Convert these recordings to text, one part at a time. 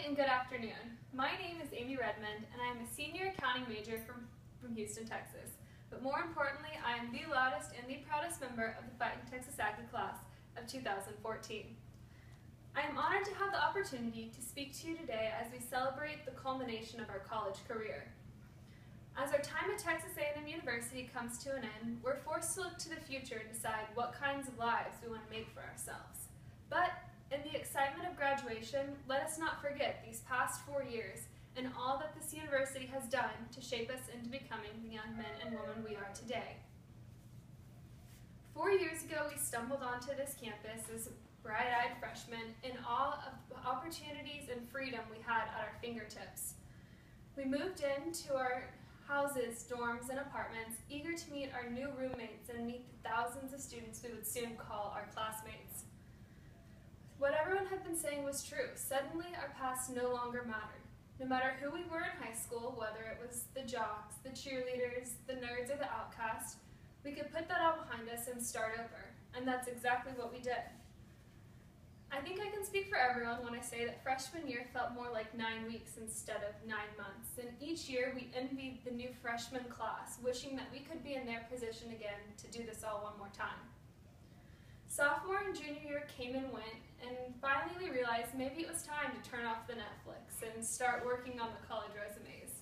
and good afternoon. My name is Amy Redmond and I am a senior accounting major from Houston, Texas. But more importantly, I am the loudest and the proudest member of the Fighting Texas Aggie class of 2014. I am honored to have the opportunity to speak to you today as we celebrate the culmination of our college career. As our time at Texas A&M University comes to an end, we're forced to look to the future and decide what kinds of lives we want to make for ourselves. But in the excitement of graduation, let us not forget these past 4 years and all that this university has done to shape us into becoming the young men and women we are today. 4 years ago, we stumbled onto this campus as bright-eyed freshmen in awe of the opportunities and freedom we had at our fingertips. We moved into our houses, dorms, and apartments, eager to meet our new roommates and meet the thousands of students we would soon call our classmates. What everyone had been saying was true. Suddenly, our past no longer mattered. No matter who we were in high school, whether it was the jocks, the cheerleaders, the nerds, or the outcasts, we could put that all behind us and start over. And that's exactly what we did. I think I can speak for everyone when I say that freshman year felt more like 9 weeks instead of 9 months. And each year, we envied the new freshman class, wishing that we could be in their position again to do this all one more time. Sophomore and junior year came and went, and finally we realized maybe it was time to turn off the Netflix and start working on the college resumes.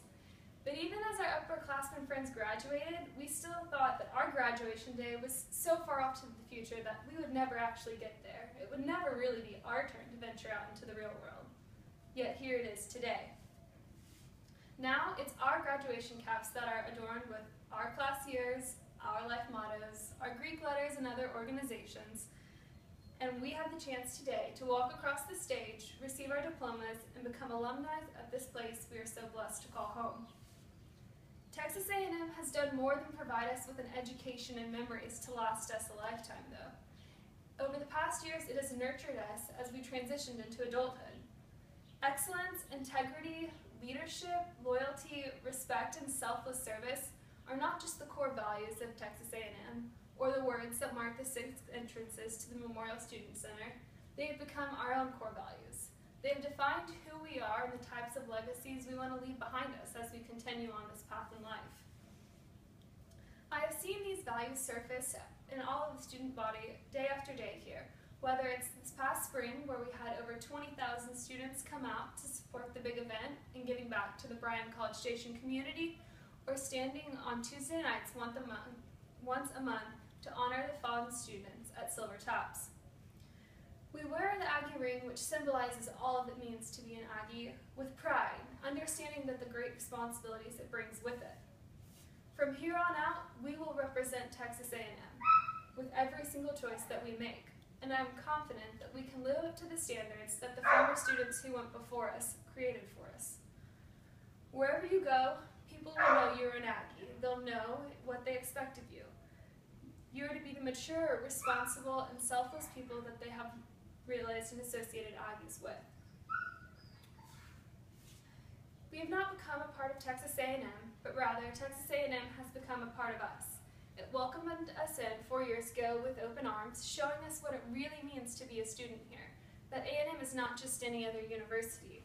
But even as our upperclassmen friends graduated, we still thought that our graduation day was so far off to the future that we would never actually get there. It would never really be our turn to venture out into the real world. Yet here it is today. Now it's our graduation caps that are adorned with our class years, our life mottos, our Greek letters, and other organizations, and we have the chance today to walk across the stage, receive our diplomas, and become alumni of this place we are so blessed to call home. Texas A&M has done more than provide us with an education and memories to last us a lifetime, though. Over the past years, it has nurtured us as we transitioned into adulthood. Excellence, integrity, leadership, loyalty, respect, and selfless service are not just the core values of Texas A&M, or the words that mark the 6 entrances to the Memorial Student Center. They have become our own core values. They have defined who we are and the types of legacies we want to leave behind us as we continue on this path in life. I have seen these values surface in all of the student body day after day here, whether it's this past spring where we had over 20,000 students come out to support the big event and giving back to the Bryan College Station community, or standing on Tuesday nights once a month to honor the fallen students at Silver Tops. We wear the Aggie ring, which symbolizes all that it means to be an Aggie, with pride, understanding that the great responsibilities it brings with it. From here on out, we will represent Texas A&M with every single choice that we make, and I'm confident that we can live up to the standards that the former students who went before us created for us. Wherever you go, people will know you're an Aggie. They'll know what they expect of you. You're to be the mature, responsible, and selfless people that they have realized and associated Aggies with. We have not become a part of Texas A&M, but rather Texas A&M has become a part of us. It welcomed us in 4 years ago with open arms, showing us what it really means to be a student here, that A&M is not just any other university.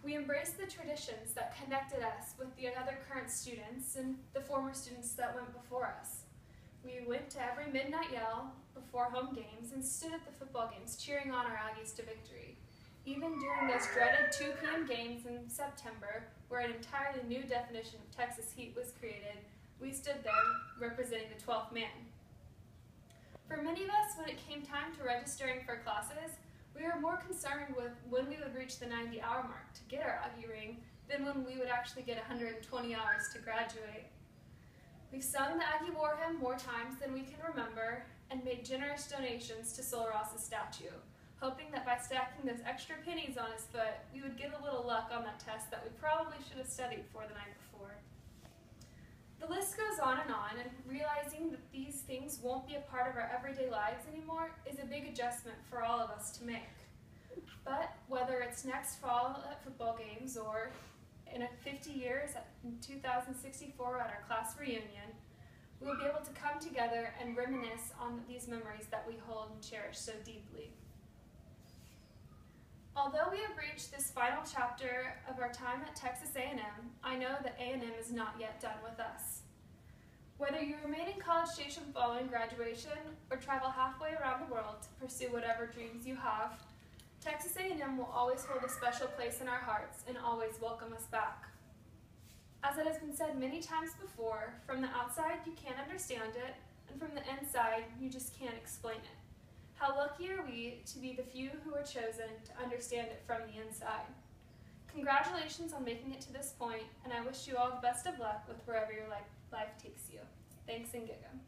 We embraced the traditions that connected us with the other current students and the former students that went before us. We went to every midnight yell before home games and stood at the football games cheering on our Aggies to victory. Even during those dreaded 2 p.m. games in September, where an entirely new definition of Texas heat was created, we stood there representing the 12th man. For many of us, when it came time to registering for classes, we were more concerned with when we would reach the 90-hour mark to get our Aggie ring than when we would actually get 120 hours to graduate. We've sung the Aggie War Hymn more times than we can remember and made generous donations to Sol Ross's statue, hoping that by stacking those extra pennies on his foot, we would get a little luck on that test that we probably should have studied for the night before. The list goes on, and realizing that these things won't be a part of our everyday lives anymore is a big adjustment for all of us to make. But whether it's next fall at football games or in 50 years in 2064 at our class reunion, we will be able to come together and reminisce on these memories that we hold and cherish so deeply. Although we have reached this final chapter of our time at Texas A&M, I know that A&M is not yet done with us. Whether you remain in College Station following graduation or travel halfway around the world to pursue whatever dreams you have, Texas A&M will always hold a special place in our hearts and always welcome us back. As it has been said many times before, from the outside you can't understand it, and from the inside you just can't explain it. How lucky are we to be the few who are chosen to understand it from the inside. Congratulations on making it to this point, and I wish you all the best of luck with wherever your life takes you. Thanks and Gig'em.